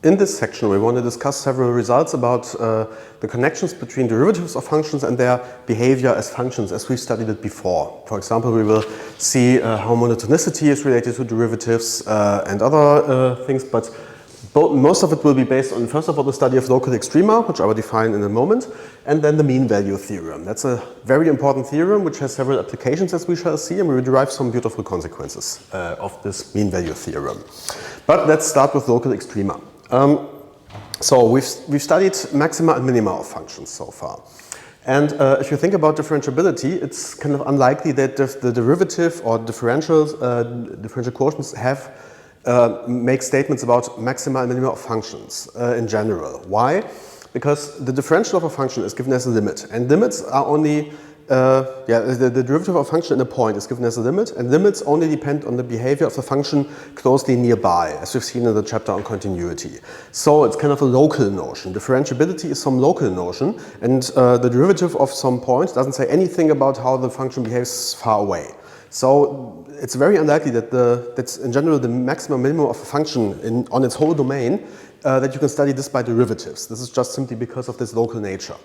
In this section, we want to discuss several results about the connections between derivatives of functions and their behavior as functions, as we've studied it before. For example, we will see how monotonicity is related to derivatives and other things, but most of it will be based on, first of all, the study of local extrema, which I will define in a moment, and then the mean value theorem. That's a very important theorem which has several applications, as we shall see, and we will derive some beautiful consequences of this mean value theorem. But let's start with local extrema. So we've studied maxima and minima of functions so far. And if you think about differentiability, it's kind of unlikely that the derivative or differential quotients make statements about maxima and minima of functions in general. Why? Because the differential of a function is given as a limit, and limits are only the derivative of a function in a point is given as a limit, and limits only depend on the behavior of the function closely nearby, as we've seen in the chapter on continuity. So it's kind of a local notion. Differentiability is some local notion, and the derivative of some point doesn't say anything about how the function behaves far away. So it's very unlikely that that's in general the maximum minimum of a function on its whole domain, that you can study this by derivatives. This is just simply because of this local nature.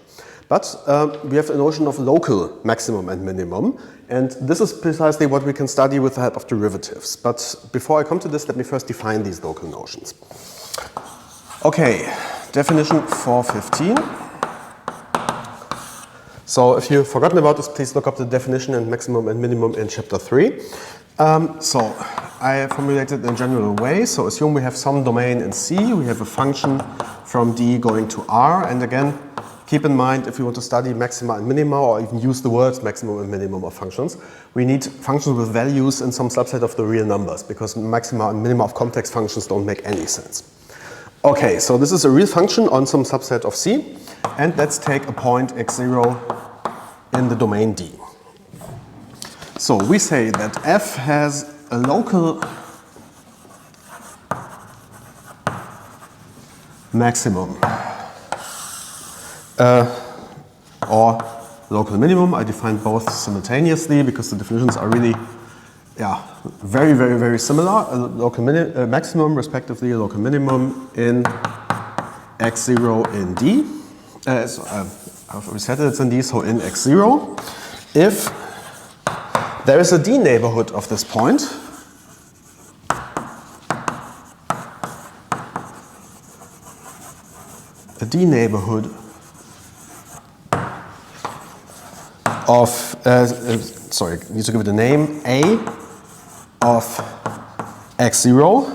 But we have a notion of local maximum and minimum, and this is precisely what we can study with the help of derivatives. But before I come to this, let me first define these local notions. Okay, definition 415. So if you've forgotten about this, please look up the definition and maximum and minimum in chapter 3. So I formulated it in a general way. So assume we have some domain in C. We have a function from D going to R. And again, keep in mind, if we want to study maxima and minima, or even use the words maximum and minimum of functions, we need functions with values in some subset of the real numbers, because maxima and minima of complex functions don't make any sense. Okay, so this is a real function on some subset of C. And let's take a point x0 in the domain D. So we say that f has a local maximum or local minimum. I define both simultaneously because the definitions are really very, very, very similar. A local maximum, respectively, a local minimum in x0 in D. I've reset it in D, so in x0. If there is a D neighborhood of this point, a D neighborhood of, sorry, I need to give it a name, A of x0,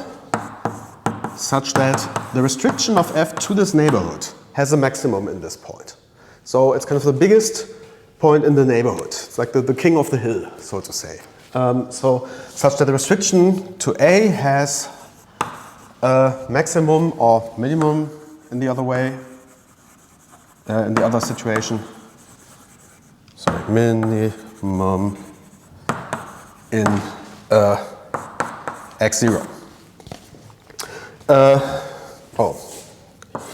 such that the restriction of f to this neighborhood has a maximum in this point. So it's kind of the biggest point in the neighborhood. It's like the king of the hill, so to say. So such that the restriction to A has a maximum or minimum in the other way, in the other situation. Sorry, minimum in x0.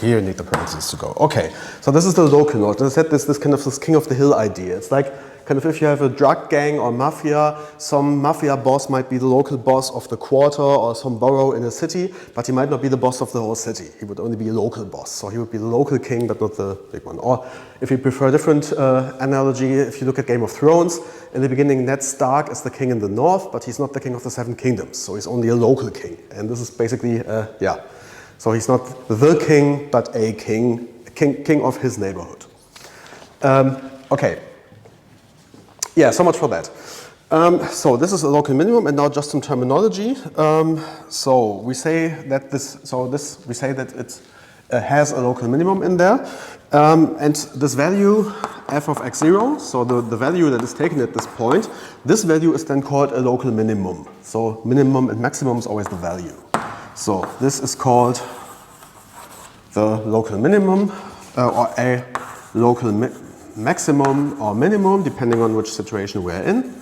Here need the parentheses to go. Okay, so this is the local notion. I said this kind of this king of the hill idea. It's like kind of if you have a drug gang or mafia, some mafia boss might be the local boss of the quarter or some borough in a city, but he might not be the boss of the whole city. He would only be a local boss. So he would be the local king, but not the big one. Or if you prefer a different analogy, if you look at Game of Thrones, in the beginning Ned Stark is the king in the north, but he's not the king of the Seven Kingdoms. So he's only a local king. And this is basically, So he's not the king, but a king of his neighborhood. Okay. Yeah, so much for that. So this is a local minimum, and now just some terminology. So we say that it has a local minimum in there, and this value f of x0, so the value that is taken at this point, this value is then called a local minimum. So minimum and maximum is always the value. So this is called the local minimum or a local maximum or minimum, depending on which situation we're in.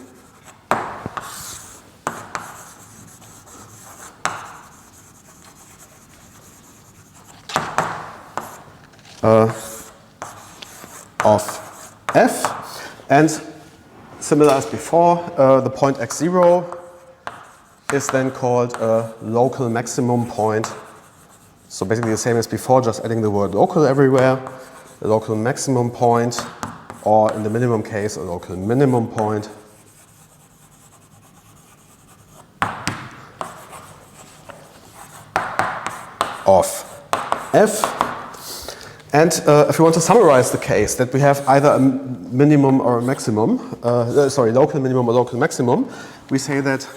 Of f, and similar as before, the point x0 is then called a local maximum point So basically the same as before, just adding the word local everywhere, a local maximum point, or in the minimum case, a local minimum point. Of f. And if we want to summarize the case that we have either a minimum or a maximum, local minimum or local maximum, we say that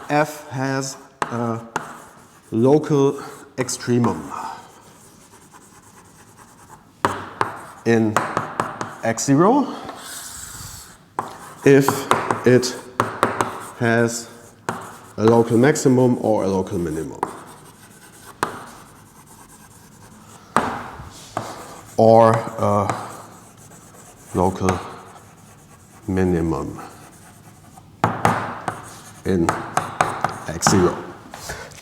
f has a local extremum in x0 if it has a local maximum or a local minimum. Or a local minimum in x0.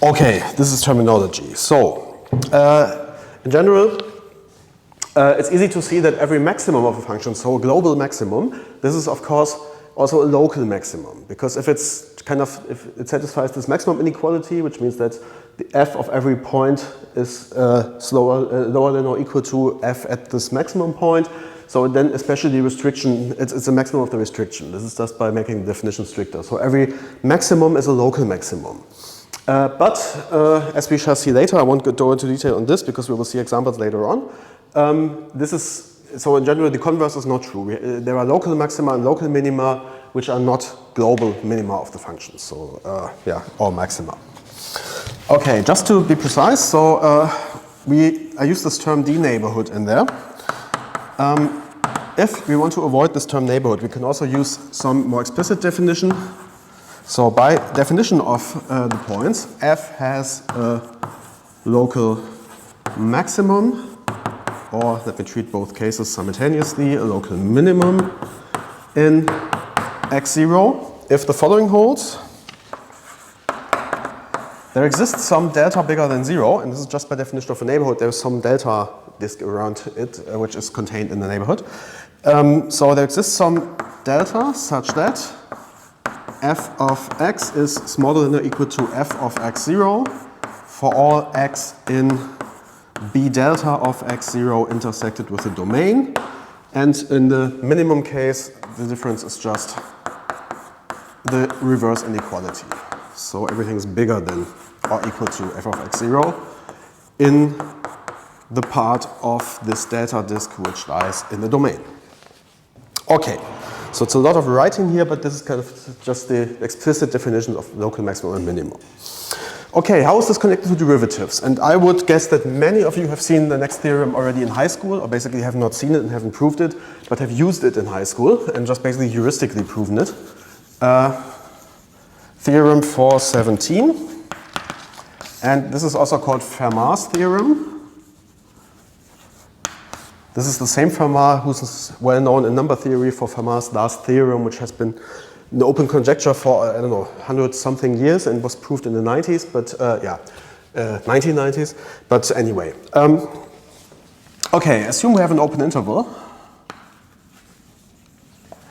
Okay, this is terminology. So, in general, it's easy to see that every maximum of a function, so a global maximum, this is of course also a local maximum, because if if it satisfies this maximum inequality, which means that the f of every point is lower than or equal to f at this maximum point, so then especially restriction, it's a maximum of the restriction. This is just by making the definition stricter. So every maximum is a local maximum. But as we shall see later, I won't go into detail on this because we will see examples later on. So in general, the converse is not true. There are local maxima and local minima which are not global minima of the function. So or maxima. Okay, just to be precise, so I use this term d neighborhood in there. If we want to avoid this term neighborhood, we can also use some more explicit definition. So by definition of the points, f has a local maximum, or let me treat both cases simultaneously, a local minimum in x0. If the following holds, there exists some delta bigger than 0, and this is just by definition of a neighborhood. There is some delta disk around it, which is contained in the neighborhood. So there exists some delta such that f of x is smaller than or equal to f of x0 for all x in b delta of x0 intersected with the domain. And in the minimum case, the difference is just the reverse inequality. So everything is bigger than or equal to f of x0 in the part of this delta disk which lies in the domain. Okay, so it's a lot of writing here, but this is kind of just the explicit definition of local maximum and minimum. Okay, how is this connected to derivatives? And I would guess that many of you have seen the next theorem already in high school, or basically have not seen it and haven't proved it, but have used it in high school and just basically heuristically proven it. Theorem 417. And this is also called Fermat's theorem. This is the same Fermat who's well known in number theory for Fermat's last theorem, which has been an open conjecture for, 100-something years and was proved in the 90s, but 1990s. But anyway. Okay, assume we have an open interval.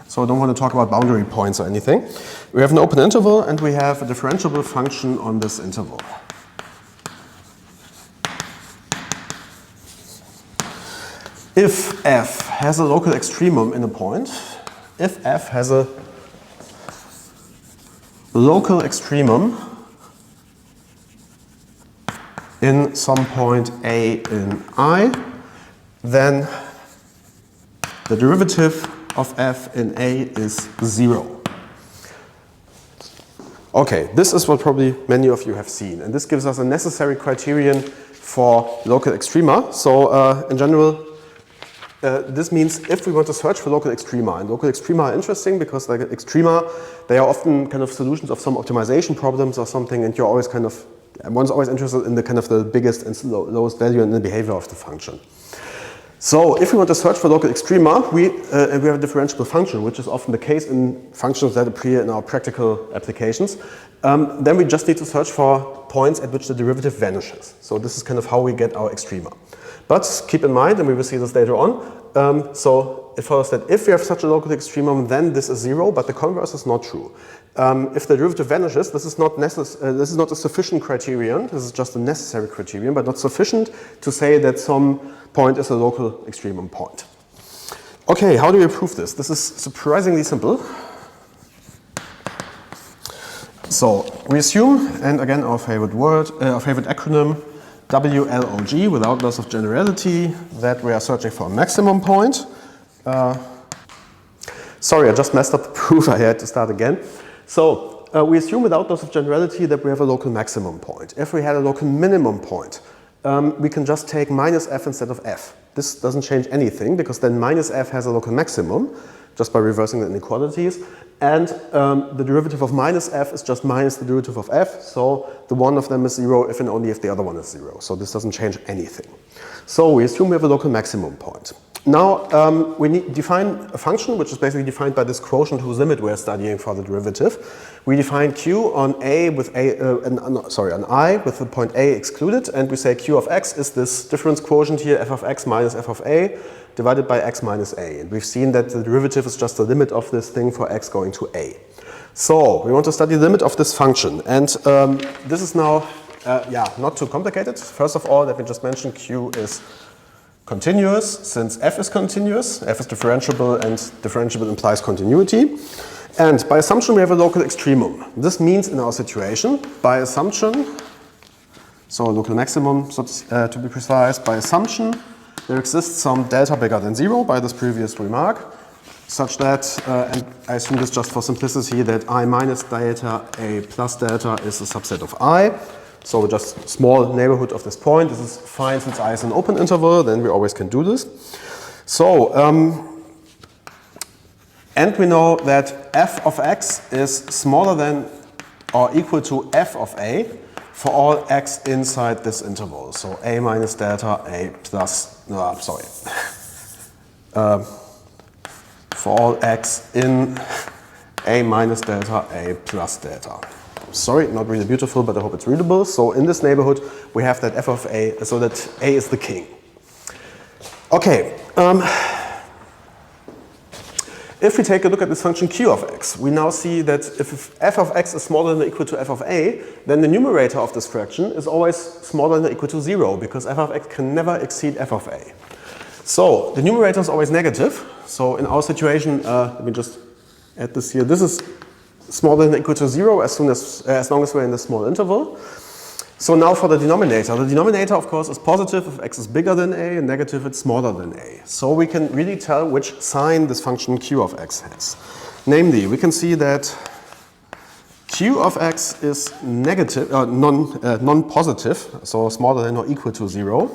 So I don't want to talk about boundary points or anything. We have an open interval and we have a differentiable function on this interval. If f has a local extremum in a point, if f has a local extremum in some point a in I, then the derivative of f in a is 0. Okay, this is what probably many of you have seen, and this gives us a necessary criterion for local extrema. So in general, this means if we want to search for local extrema, and local extrema are interesting because like extrema, they are often kind of solutions of some optimization problems or something, and you're always kind of, one's always interested in the kind of the biggest and lowest value in the behavior of the function. So if we want to search for local extrema, we have a differentiable function, which is often the case in functions that appear in our practical applications. Then we just need to search for points at which the derivative vanishes. So this is kind of how we get our extrema. But keep in mind, and we will see this later on, So it follows that if we have such a local extremum, then this is 0, but the converse is not true. If the derivative vanishes, this is not a sufficient criterion. This is just a necessary criterion, but not sufficient to say that some point is a local extremum point. Okay, how do we prove this? This is surprisingly simple. So we assume, and again our favorite word, our favorite acronym, WLOG, without loss of generality, that we are searching for a maximum point. Sorry, I just messed up the proof. I had to start again. So we assume without loss of generality that we have a local maximum point. If we had a local minimum point, we can just take minus f instead of f. This doesn't change anything because then minus f has a local maximum just by reversing the inequalities. And the derivative of minus f is just minus the derivative of f. So the one of them is 0 if and only if the other one is 0. So this doesn't change anything. So we assume we have a local maximum point. Now we define a function which is basically defined by this quotient whose limit we're studying for the derivative. We define q on a with on I with the point a excluded, and we say q of x is this difference quotient here, f of x minus f of a divided by x minus a. And we've seen that the derivative is just the limit of this thing for x going to a. So we want to study the limit of this function, and this is now not too complicated. First of all, let me just mention q is continuous, since f is continuous, f is differentiable, and differentiable implies continuity. And by assumption we have a local extremum. This means in our situation, by assumption, so a local maximum to be precise, by assumption there exists some delta bigger than 0 by this previous remark, such that, and I assume this just for simplicity, that I minus delta a plus delta is a subset of I. So just small neighborhood of this point. This is fine since I is an open interval, then we always can do this. So, and we know that f of x is smaller than or equal to f of a for all x inside this interval. So a minus delta a plus, for all x in a minus delta a plus delta. Sorry, not really beautiful, but I hope it's readable. So in this neighborhood, we have that f of a, so that a is the king. Okay, if we take a look at this function q of x, we now see that if f of x is smaller than or equal to f of a, then the numerator of this fraction is always smaller than or equal to 0, because f of x can never exceed f of a. So the numerator is always negative. So in our situation, let me just add this here. This is smaller than or equal to 0 as long as we're in the small interval. So now for the denominator. The denominator, of course, is positive if x is bigger than a, and negative if it's smaller than a. So we can really tell which sign this function q of x has. Namely, we can see that q of x is negative, non-positive, so smaller than or equal to 0,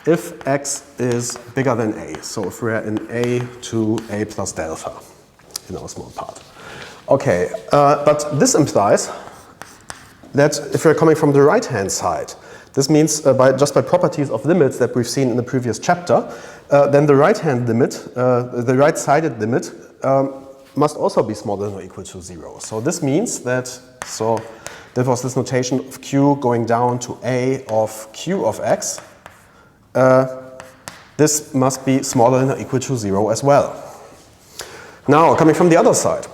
if x is bigger than a. So if we're in a to a plus delta in our small part. Okay, but this implies that if we're coming from the right-hand side, this means just by properties of limits that we've seen in the previous chapter, then the right-hand limit, the right-sided limit, must also be smaller than or equal to 0. So this means that, so there was this notation of q going down to a of q of x. This must be smaller than or equal to 0 as well. Now, coming from the other side.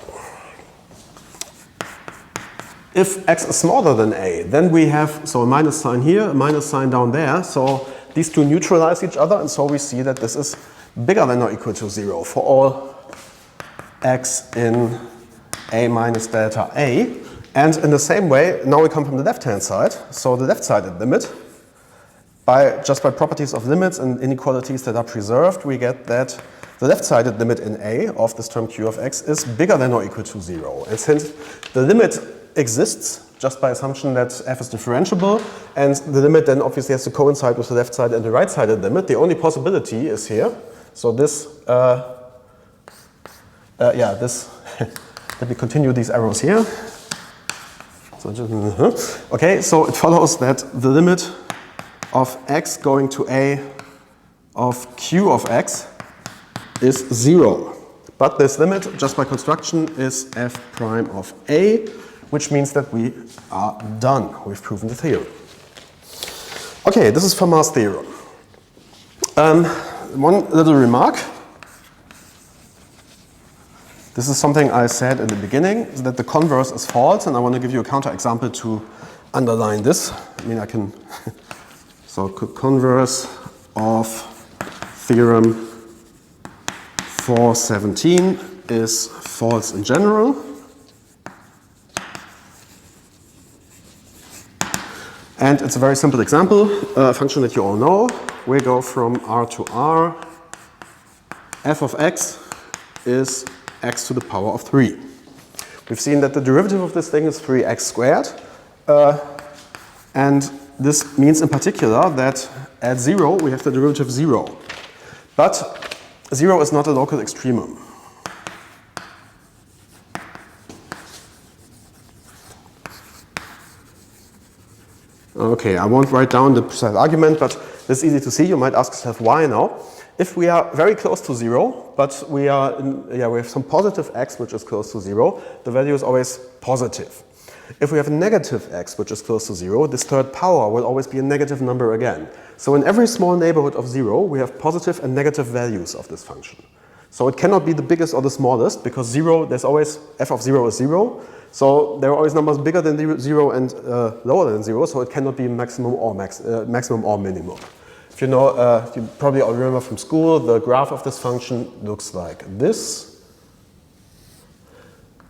If x is smaller than a, then we have, so a minus sign here, a minus sign down there. So these two neutralize each other, and so we see that this is bigger than or equal to 0 for all x in a minus delta a. And in the same way, now we come from the left-hand side. So the left-sided limit, just by properties of limits and inequalities that are preserved, we get that the left-sided limit in a of this term q of x is bigger than or equal to 0. And since the limit exists just by assumption that f is differentiable, and the limit then obviously has to coincide with the left side and the right-sided limit, the only possibility is here. So this, this, let me continue these arrows here. So okay, so it follows that the limit of x going to a of q of x is 0. But this limit, just by construction, is f prime of a, which means that we are done. We've proven the theorem. Okay, this is Famas' theorem. One little remark. This is something I said in the beginning, that the converse is false, and I want to give you a counterexample to underline this. I mean, I can, so converse of theorem 417 is false in general. And it's a very simple example, a function that you all know. We go from R to R. F of x is x to the power of 3. We've seen that the derivative of this thing is 3x squared. And this means in particular that at 0 we have the derivative 0. But 0 is not a local extremum. Okay, I won't write down the precise argument, but it's easy to see. You might ask yourself why now. If we are very close to 0, but we have some positive x which is close to 0, the value is always positive. If we have a negative x which is close to 0, this third power will always be a negative number again. So in every small neighborhood of 0, we have positive and negative values of this function. So it cannot be the biggest or the smallest, because 0, there's always, f of 0 is 0. So there are always numbers bigger than 0 and lower than 0, so it cannot be maximum or minimum. If you know, you probably all remember from school, the graph of this function looks like this.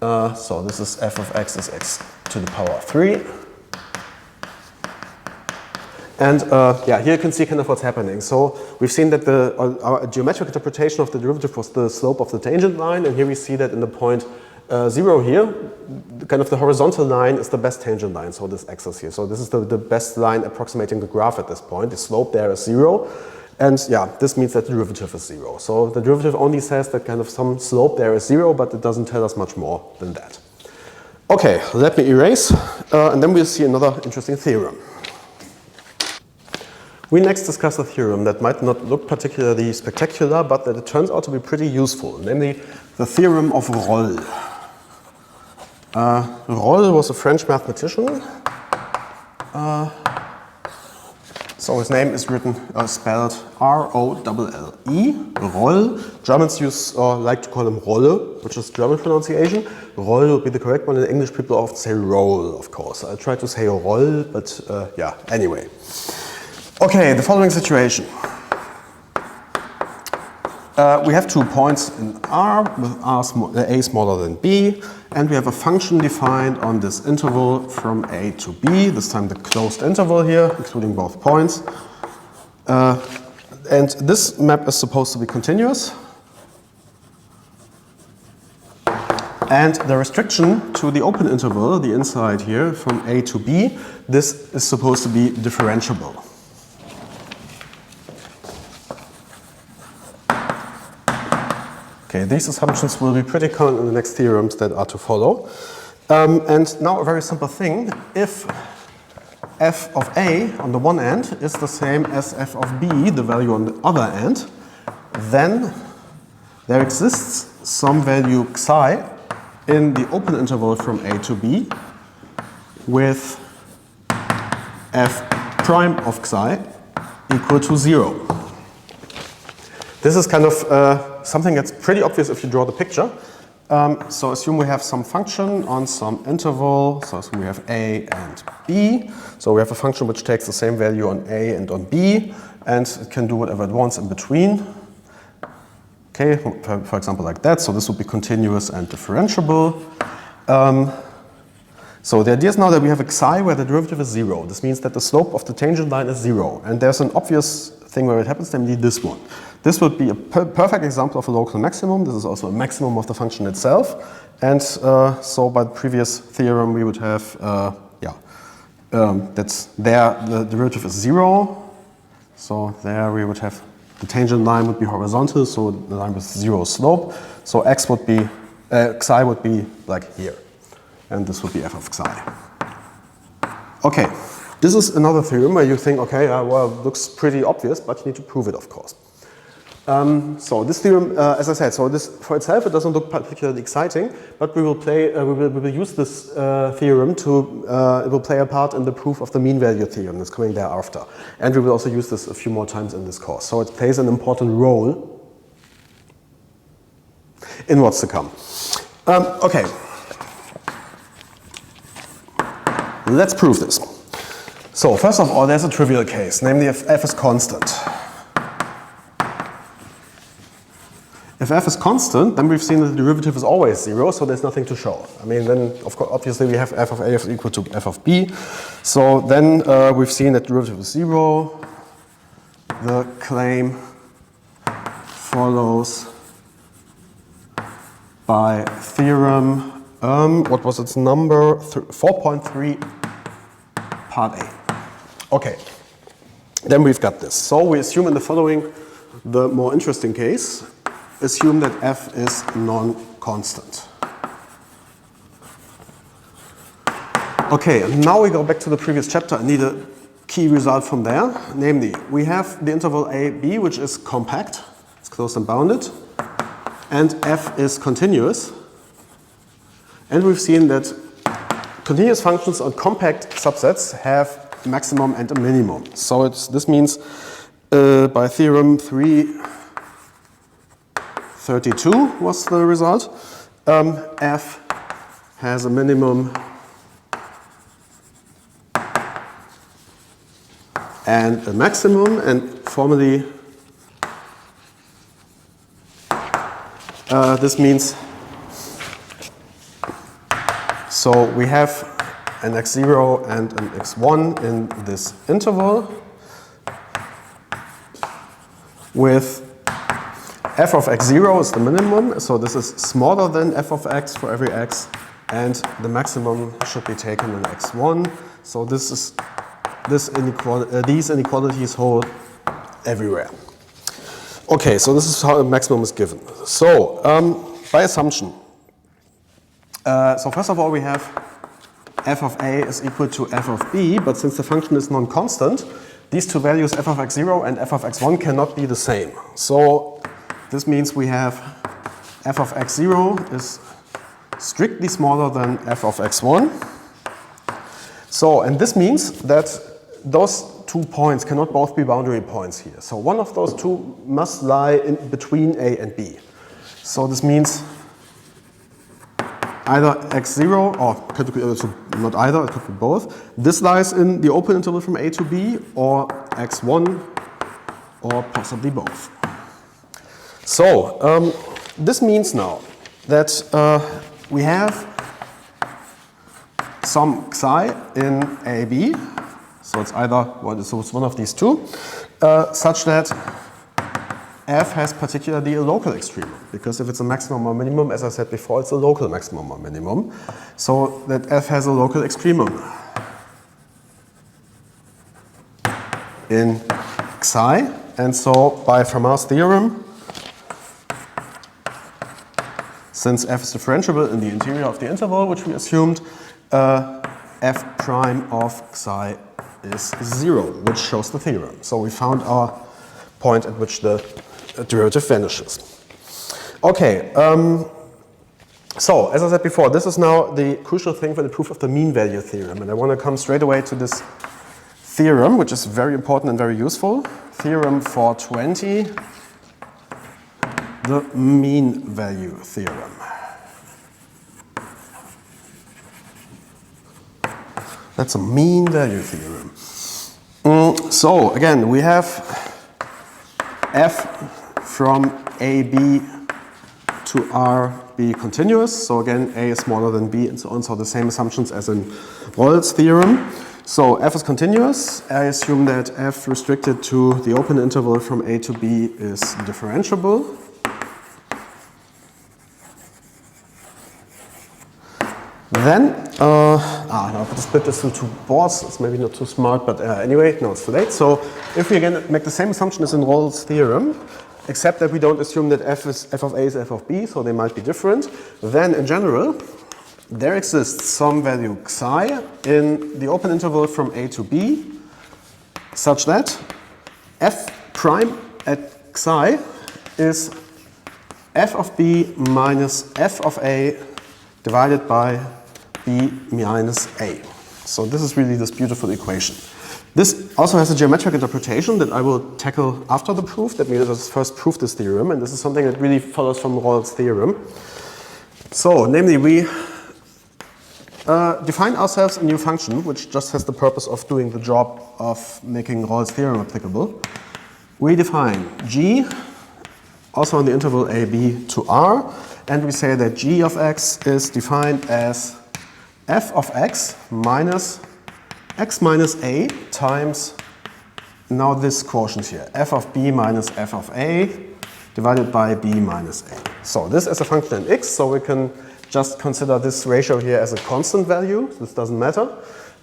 So this is f of x is x to the power of 3. And yeah, here you can see kind of what's happening. So we've seen that our geometric interpretation of the derivative was the slope of the tangent line, and here we see that in the point 0 here, kind of the horizontal line is the best tangent line, so this axis here. So this is the best line approximating the graph at this point. The slope there is 0. And yeah, this means that the derivative is 0. So the derivative only says that kind of some slope there is 0, but it doesn't tell us much more than that. Okay, let me erase, and then we'll see another interesting theorem. We next discuss a theorem that might not look particularly spectacular, but that it turns out to be pretty useful, namely the theorem of Rolle. Rolle was a French mathematician. So his name is spelled R-O-L-L-E, Rolle. Germans like to call him Rolle, which is German pronunciation. Rolle would be the correct one. In English, people often say roll, of course. I try to say Rolle, but yeah, anyway. Okay, the following situation. We have 2 points in R with A smaller than B, and we have a function defined on this interval from A to B, this time the closed interval here, including both points. And this map is supposed to be continuous. And the restriction to the open interval, the inside here, from A to B, this is supposed to be differentiable. Okay, these assumptions will be pretty common in the next theorems that are to follow. And now a very simple thing. If f of A on the one end is the same as f of B, the value on the other end, then there exists some value xi in the open interval from A to B with f prime of xi equal to 0. This is kind of something that's pretty obvious if you draw the picture. So assume we have some function on some interval. So assume we have A and B. So we have a function which takes the same value on A and on B, and it can do whatever it wants in between. Okay, for example like that. So this would be continuous and differentiable. So the idea is now that we have a xi where the derivative is 0. This means that the slope of the tangent line is 0. And there's an obvious thing where it happens, namely this one. This would be a perfect example of a local maximum. This is also a maximum of the function itself. And so by the previous theorem, we would have, that's there, the derivative is 0. So there we would have, the tangent line would be horizontal, so the line with 0 slope. So x would be, xi would be like here. And this would be f of xi. Okay, this is another theorem where you think, okay, well, it looks pretty obvious, but you need to prove it, of course. So this theorem, as I said, so this for itself it doesn't look particularly exciting, but we will use this theorem to it will play a part in the proof of the mean value theorem that's coming thereafter, and we will also use this a few more times in this course. So it plays an important role in what's to come. Okay. Let's prove this. So first of all, there's a trivial case, namely if f is constant. If f is constant, then we've seen that the derivative is always 0, so there's nothing to show. I mean, then of course, obviously we have f of a is equal to f of b. So then we've seen that derivative is 0. The claim follows by theorem. What was its number? 4.3, part A. Okay. Then we've got this. So we assume in the following, the more interesting case, assume that f is non-constant. Okay, and now we go back to the previous chapter. I need a key result from there. Namely, we have the interval a, b, which is compact. It's closed and bounded. And f is continuous. And we've seen that continuous functions on compact subsets have a maximum and a minimum. So this means by theorem 332 was the result. F has a minimum and a maximum, and formally this means, so we have an x0 and an x1 in this interval with f of x0 is the minimum, so this is smaller than f of x for every x, and the maximum should be taken in x1. So these inequalities hold everywhere. Okay, so this is how the maximum is given. So by assumption, so first of all we have f of a is equal to f of b, but since the function is non-constant, these two values f of x0 and f of x1 cannot be the same. So this means we have f of x0 is strictly smaller than f of x1. So, and this means that those 2 points cannot both be boundary points here. So one of those two must lie in between a and b. So this means either x0, or could be not either, it could be both. This lies in the open interval from a to b, or x1, or possibly both. So this means now that we have some psi in AB, so it's either so it's one of these two, such that f has particularly a local extremum, because if it's a maximum or minimum, as I said before, it's a local maximum or minimum, so that f has a local extremum in psi, and so by Fermat's theorem, since f is differentiable in the interior of the interval, which we assumed, f prime of psi is 0, which shows the theorem. So we found our point at which the derivative vanishes. Okay, so as I said before, this is now the crucial thing for the proof of the mean value theorem. And I want to come straight away to this theorem, which is very important and very useful. Theorem 420. The mean value theorem. That's a mean value theorem. So again, we have f from AB to RB continuous. So again, A is smaller than B and so on. So the same assumptions as in Rolle's theorem. So f is continuous. I assume that f restricted to the open interval from A to B is differentiable. Then, now I have to split this into two boards. It's maybe not too smart, but anyway, no, it's too late. So if we again make the same assumption as in Rolle's theorem, except that we don't assume that f of A is f of B, so they might be different, then in general, there exists some value psi in the open interval from A to B, such that f prime at psi is f of B minus f of A divided by B minus A. So this is really this beautiful equation. This also has a geometric interpretation that I will tackle after the proof. That means let's first prove this theorem, and this is something that really follows from Rolle's theorem. So, namely, we define ourselves a new function which just has the purpose of doing the job of making Rolle's theorem applicable. We define g, also in the interval a, b to r, and we say that g of x is defined as f of x minus a times now this quotient here, f of b minus f of a divided by b minus a. So this is a function in x, so we can just consider this ratio here as a constant value. This doesn't matter.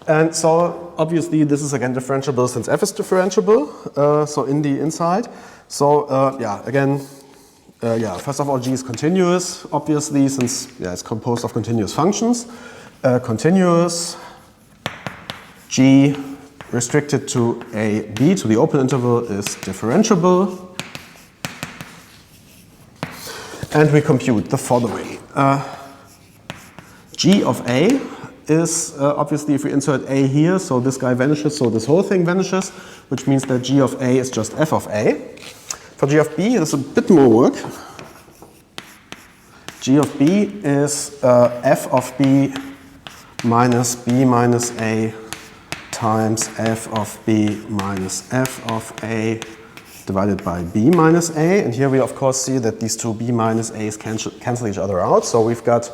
And so obviously this is again differentiable since f is differentiable, so in the inside. So first of all, g is continuous, obviously, since it's composed of continuous functions. Continuous g restricted to a, b, to the open interval, is differentiable. And we compute the following. G of a is obviously if we insert a here, so this guy vanishes, so this whole thing vanishes, which means that g of a is just f of a. For g of b, there's a bit more work. G of b is f of b minus b minus a times f of b minus f of a divided by b minus a. And here we of course see that these two b minus a's cancel each other out. So we've got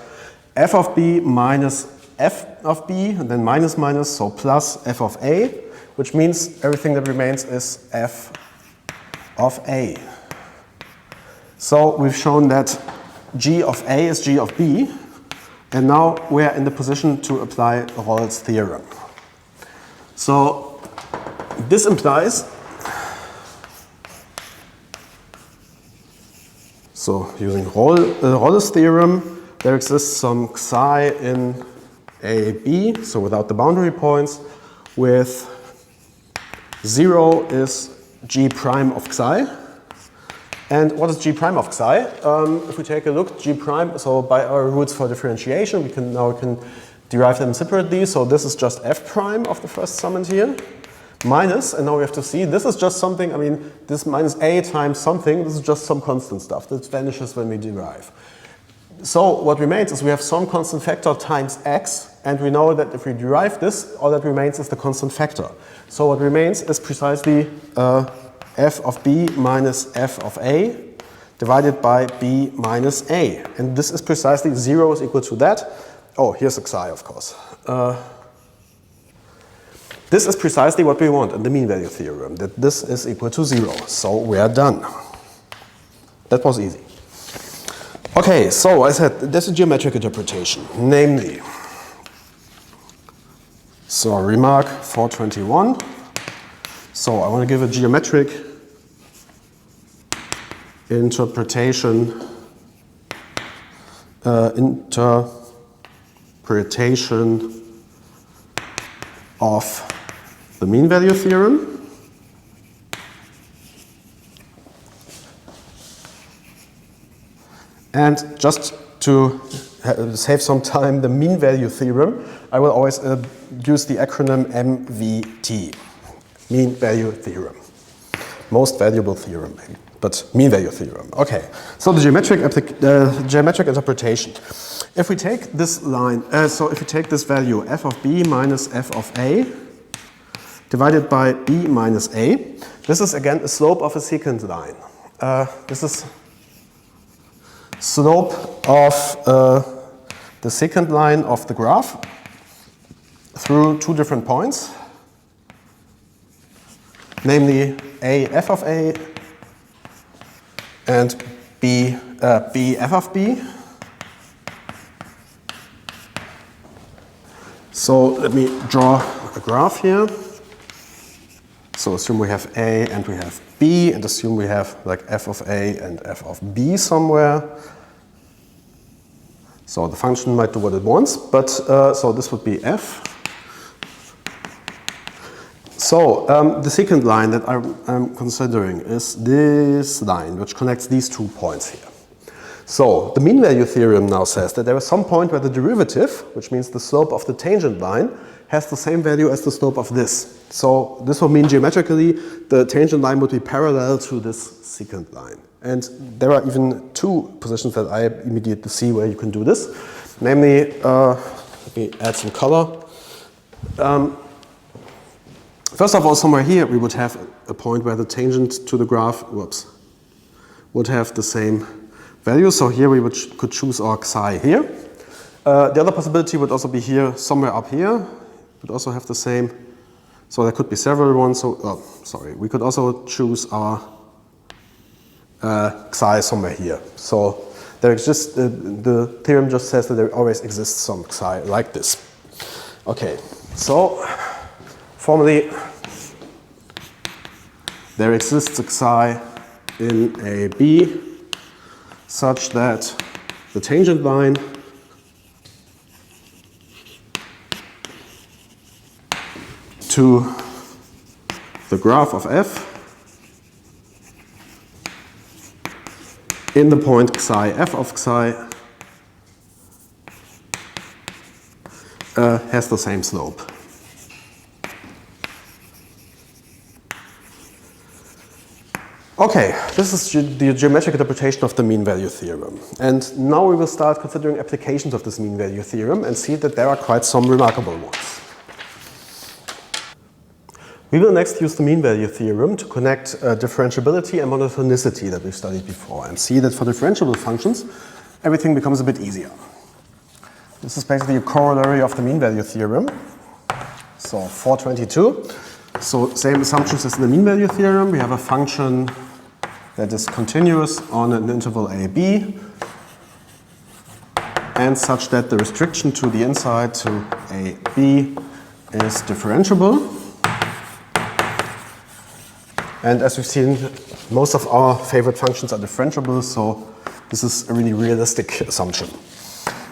f of b minus f of b, and then minus minus, so plus f of a, which means everything that remains is f of a. So we've shown that g of a is g of b, and now we're in the position to apply Rolle's theorem. So this implies, so using Rolle's theorem, there exists some psi in a, b, so without the boundary points, with 0 is g prime of psi. And what is g prime of psi? If we take a look, g prime, so by our rules for differentiation, we can derive them separately. So this is just f prime of the first summand here, minus, and now we have to see, this is just something, I mean, this minus a times something, this is just some constant stuff that vanishes when we derive. So what remains is we have some constant factor times x, and we know that if we derive this, all that remains is the constant factor. So what remains is precisely f of b minus f of a divided by b minus a. And this is precisely 0 is equal to that. Oh, here's a psi, of course. This is precisely what we want in the mean value theorem, that this is equal to 0. So we are done. That was easy. Okay, so I said there's a geometric interpretation, namely, so remark 421. So I want to give a geometric interpretation of the mean value theorem. And just to save some time, the mean value theorem, I will always use the acronym MVT, mean value theorem. Most valuable theorem, maybe, but mean value theorem. Okay, so the geometric interpretation. If we take this line, so if we take this value f of b minus f of a divided by b minus a, this is again a slope of a secant line. This is slope of the secant line of the graph through two different points, namely a f of a and b f of b. So let me draw a graph here. So assume we have a and we have b, and assume we have like f of a and f of b somewhere. So the function might do what it wants, but so this would be f. So the secant line that I'm considering is this line, which connects these 2 points here. So the mean value theorem now says that there is some point where the derivative, which means the slope of the tangent line, has the same value as the slope of this. So this will mean geometrically the tangent line would be parallel to this secant line. And there are even two positions that I immediately see where you can do this. Namely, let me add some color. First of all, somewhere here we would have a point where the tangent to the graph, would have the same value. So here we could choose our psi here. The other possibility would also be here, somewhere up here. Would also have the same. So there could be several ones. So, we could also choose our psi somewhere here. So there exists, the theorem just says that there always exists some psi like this. Okay, so formally there exists a psi in a B such that the tangent line to the graph of f in the point psi f of psi has the same slope. Okay, this is the geometric interpretation of the mean value theorem. And now we will start considering applications of this mean value theorem and see that there are quite some remarkable ones. We will next use the mean value theorem to connect differentiability and monotonicity that we studied before and see that for differentiable functions, everything becomes a bit easier. This is basically a corollary of the mean value theorem. So 422. So same assumptions as in the mean value theorem. We have a function that is continuous on an interval a, b, and such that the restriction to the inside to a, b is differentiable. And as we've seen, most of our favorite functions are differentiable, so this is a really realistic assumption.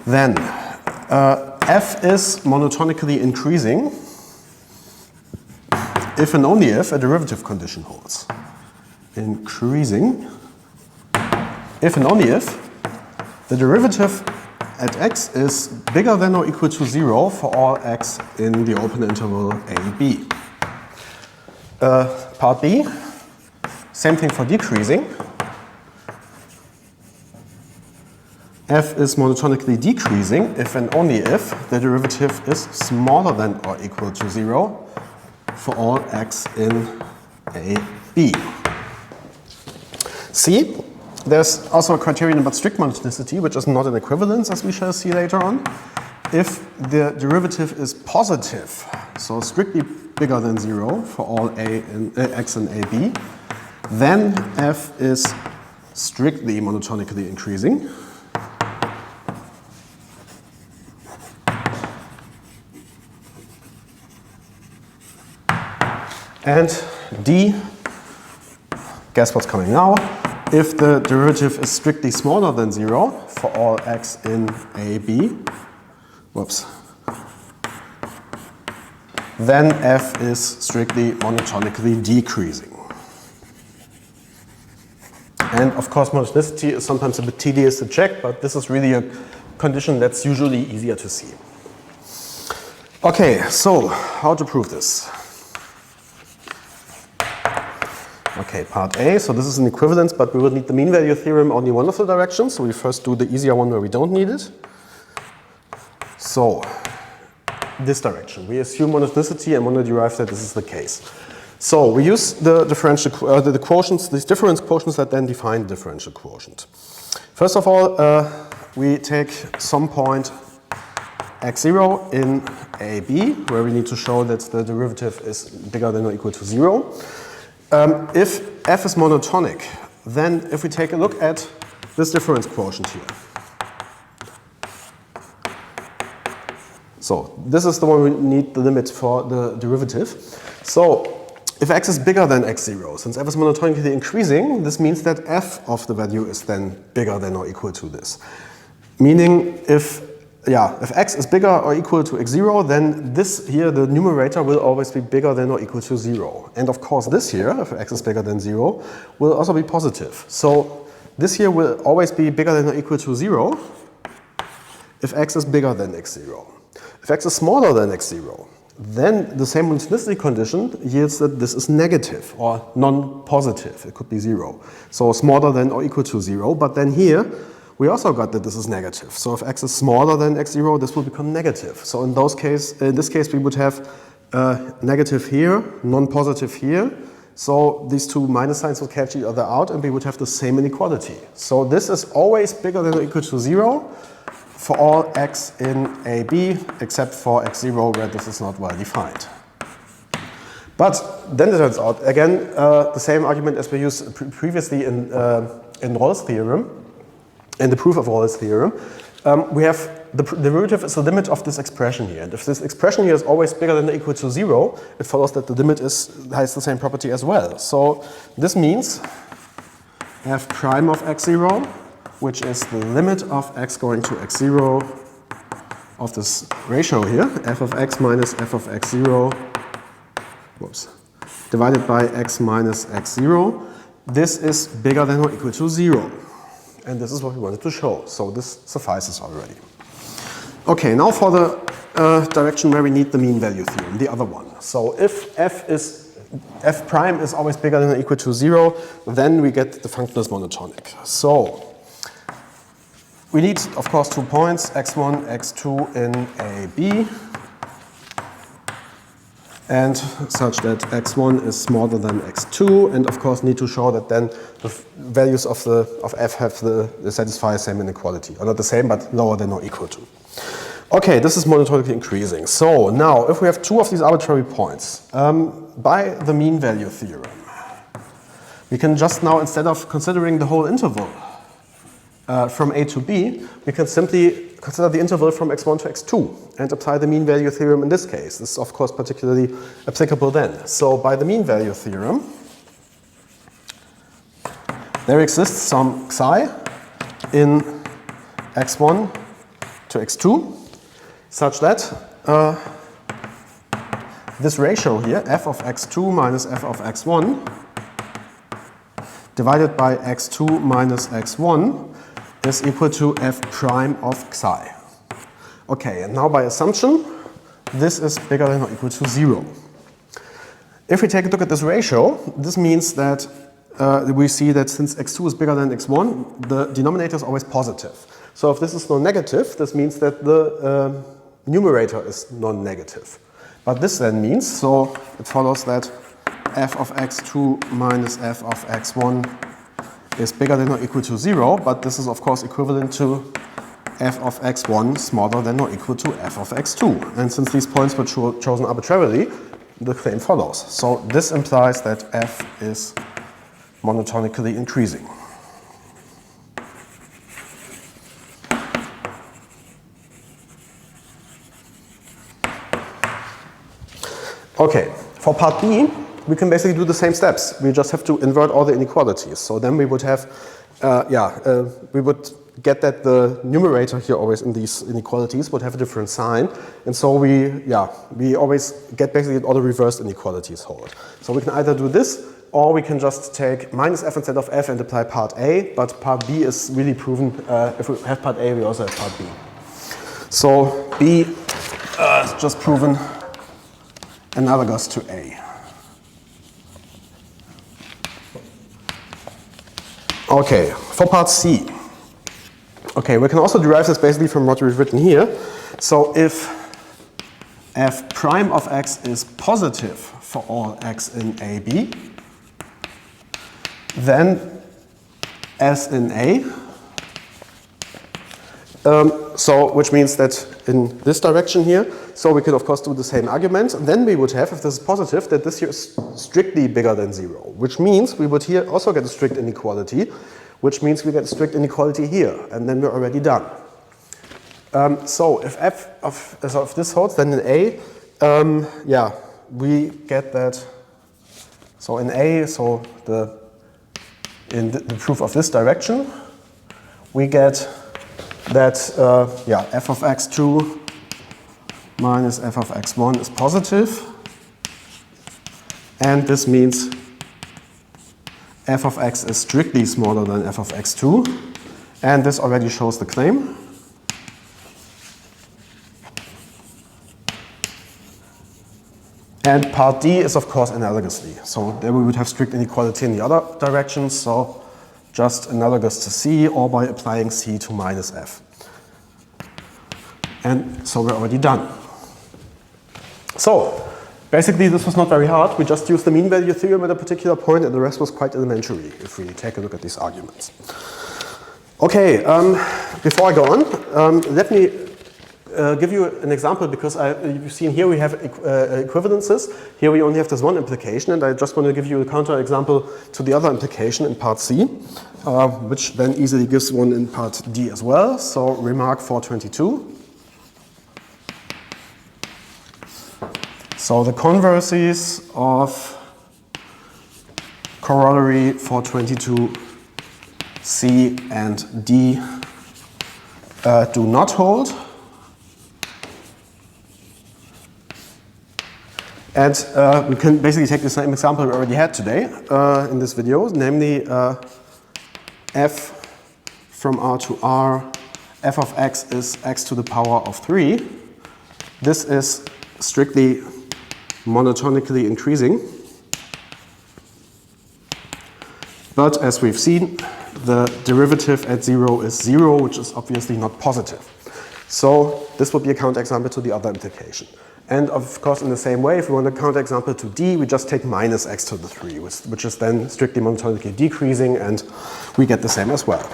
Then, f is monotonically increasing if and only if a derivative condition holds. Increasing if and only if the derivative at x is bigger than or equal to 0 for all x in the open interval a, b. Part B, same thing for decreasing. F is monotonically decreasing if and only if the derivative is smaller than or equal to 0 for all x in a, b. C, there's also a criterion about strict monotonicity, which is not an equivalence, as we shall see later on. If the derivative is positive, so strictly bigger than 0 for all x in a, b, then f is strictly monotonically increasing. And D, guess what's coming now? If the derivative is strictly smaller than 0 for all x in a, b, then f is strictly monotonically decreasing. And of course, monotonicity is sometimes a bit tedious to check, but this is really a condition that's usually easier to see. Okay, so how to prove this? Okay, part A, so this is an equivalence, but we will need the mean value theorem only one of the directions, so we first do the easier one where we don't need it. So, this direction. We assume monotonicity and want to derive that this is the case. So, we use the differential, the quotients, these difference quotients that then define the differential quotient. First of all, we take some point x0 in AB, where we need to show that the derivative is bigger than or equal to 0. If f is monotonic, then if we take a look at this difference quotient here. So this is the one we need the limit for the derivative. So if x is bigger than x0, since f is monotonically increasing, this means that f of the value is then bigger than or equal to this. Meaning if x is bigger or equal to x0, then this here, the numerator, will always be bigger than or equal to 0. And of course this here, if x is bigger than 0, will also be positive. So this here will always be bigger than or equal to 0 if x is bigger than x0. If x is smaller than x0, then the same monotonicity condition yields that this is negative or non-positive. It could be 0. So smaller than or equal to 0. But then here, we also got that this is negative. So if x is smaller than x0, this will become negative. So in this case, we would have negative here, non-positive here. So these two minus signs would cancel each other out, and we would have the same inequality. So this is always bigger than or equal to 0 for all x in AB, except for x0, where this is not well defined. But then it turns out, again, the same argument as we used previously in Rolle's theorem, in the proof of Rolle's theorem, we have the derivative is the limit of this expression here. And if this expression here is always bigger than or equal to 0, it follows that the limit has the same property as well. So this means f prime of x0, which is the limit of x going to x0 of this ratio here, f of x minus f of x0, divided by x minus x0. This is bigger than or equal to 0. And this is what we wanted to show. So this suffices already. Okay, now for the direction where we need the mean value theorem, the other one. So if f prime is always bigger than or equal to 0, then we get the function is monotonic. So we need, of course, 2 points, x1, x2 in AB, and such that x1 is smaller than x2, and of course need to show that then the values of f have satisfy the same inequality, or not the same, but lower than or equal to. Okay, this is monotonically increasing. So now, if we have 2 of these arbitrary points, by the mean value theorem, we can just now, instead of considering the whole interval from A to B, we can simply consider the interval from x1 to x2 and apply the mean value theorem in this case. This is, of course, particularly applicable then. So by the mean value theorem, there exists some psi in x1 to x2 such that this ratio here, f of x2 minus f of x1, divided by x2 minus x1, is equal to f prime of psi. Okay, and now by assumption, this is bigger than or equal to 0. If we take a look at this ratio, this means that we see that since x2 is bigger than x1, the denominator is always positive. So if this is non-negative, this means that the numerator is non-negative. But this then means, so it follows that f of x2 minus f of x1 is bigger than or equal to 0, but this is of course equivalent to f of x1 smaller than or equal to f of x2. And since these points were chosen arbitrarily, the claim follows. So this implies that f is monotonically increasing. Okay, for part B, we can basically do the same steps. We just have to invert all the inequalities. So then we would have, we would get that the numerator here always in these inequalities would have a different sign. And so we always get basically all the reversed inequalities hold. So we can either do this, or we can just take minus f instead of f and apply part A. But part B is really proven. If we have part A, we also have part B. So B is just proven analogous to A. Okay, for part C. Okay, we can also derive this basically from what we've written here. So if f prime of x is positive for all x in AB, then S in A, which means that in this direction here, so we can of course do the same argument. Then we would have, if this is positive, that this here is strictly bigger than 0, which means we would here also get a strict inequality, which means we get a strict inequality here, and then we're already done. So if if this holds, then in A, we get that. So in A, in the proof of this direction, we get that f of x2 minus f of x1 is positive, and this means f of x is strictly smaller than f of x2, and this already shows the claim. And part D is, of course, analogously. So there we would have strict inequality in the other direction, so just analogous to C, or by applying C to minus F. And so we're already done. So basically this was not very hard. We just used the mean value theorem at a particular point, and the rest was quite elementary if we take a look at these arguments. Okay, before I go on, let me give you an example, because you've seen here we have equivalences. Here we only have this one implication, and I just want to give you a counterexample to the other implication in part C, which then easily gives one in part D as well. So remark 422. So the converses of corollary 422 C and D do not hold. And we can basically take the same example we already had today in this video, namely f from R to R, f of x is x to the power of 3. This is strictly monotonically increasing. But as we've seen, the derivative at 0 is 0, which is obviously not positive. So this would be a counterexample to the other implication. And of course, in the same way, if we want a counterexample to D, we just take minus x to the 3, which is then strictly monotonically decreasing, and we get the same as well.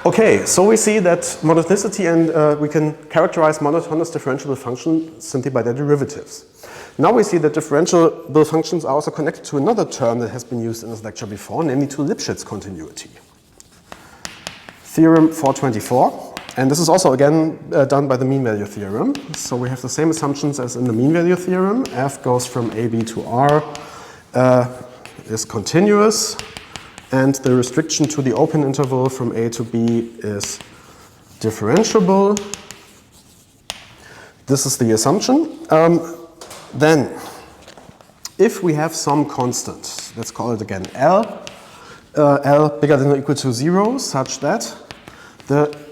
Okay, so we see that monotonicity, and we can characterize monotonous differentiable functions simply by their derivatives. Now we see that differentiable functions are also connected to another term that has been used in this lecture before, namely to Lipschitz continuity. Theorem 424. And this is also, again, done by the mean value theorem. So we have the same assumptions as in the mean value theorem. F goes from AB to R, is continuous, and the restriction to the open interval from A to B is differentiable. This is the assumption. Then, if we have some constant, let's call it again L, L bigger than or equal to 0, such that the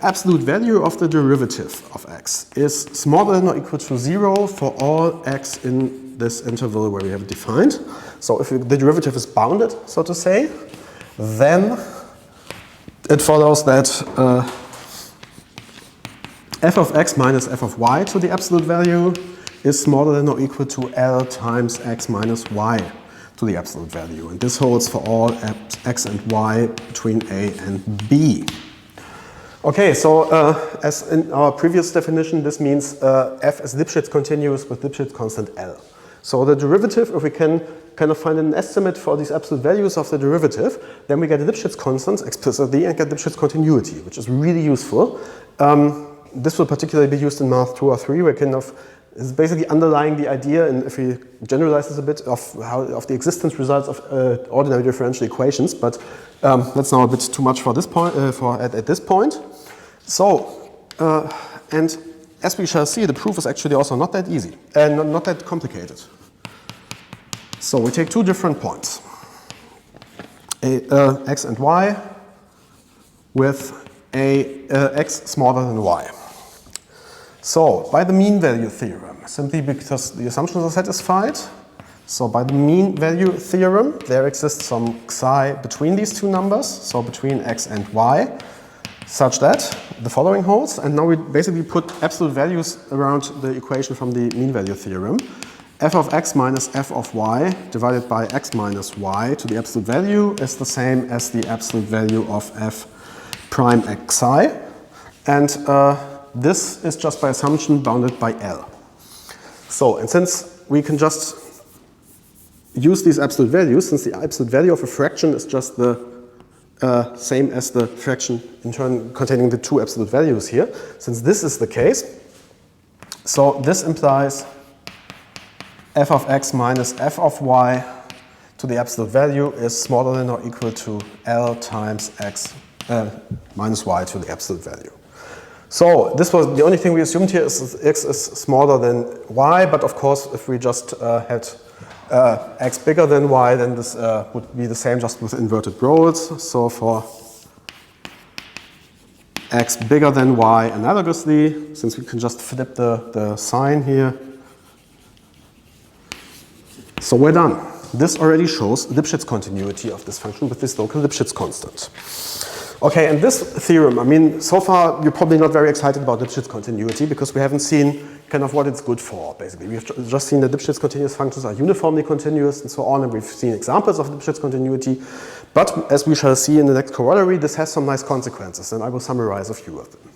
absolute value of the derivative of x is smaller than or equal to 0 for all x in this interval where we have it defined. So if the derivative is bounded, so to say, then it follows that f of x minus f of y to the absolute value is smaller than or equal to L times x minus y to the absolute value. And this holds for all x and y between A and B. Okay, so as in our previous definition, this means f is Lipschitz continuous with Lipschitz constant L. So the derivative, if we can kind of find an estimate for these absolute values of the derivative, then we get a Lipschitz constant explicitly and get Lipschitz continuity, which is really useful. This will particularly be used in Math 2 or 3, where kind of is basically underlying the idea, and if we generalize this a bit, of the existence results of ordinary differential equations. But that's now a bit too much for this point. At this point. So, and as we shall see, the proof is actually also not that easy and not that complicated. So we take two different points, x and y, with x smaller than y. So by the mean value theorem, simply because the assumptions are satisfied, so by the mean value theorem, there exists some psi between these two numbers, so between x and y, such that the following holds. And now we basically put absolute values around the equation from the mean value theorem. F of x minus f of y divided by x minus y to the absolute value is the same as the absolute value of f prime xi. And this is just by assumption bounded by L. So, and since we can just use these absolute values, since the absolute value of a fraction is just the same as the fraction in turn containing the two absolute values here, since this is the case, so this implies f of x minus f of y to the absolute value is smaller than or equal to L times x minus y to the absolute value. So this was the only thing we assumed here is x is smaller than y, but of course if we just had x bigger than y, then this would be the same just with inverted roles. So for x bigger than y analogously, since we can just flip the sign here, So we're done. This already shows Lipschitz continuity of this function with this local Lipschitz constant. Okay, and this theorem, I mean, so far you're probably not very excited about Lipschitz continuity because we haven't seen kind of what it's good for, basically. We've just seen that Lipschitz continuous functions are uniformly continuous and so on, and we've seen examples of Lipschitz continuity. But as we shall see in the next corollary, this has some nice consequences, and I will summarize a few of them.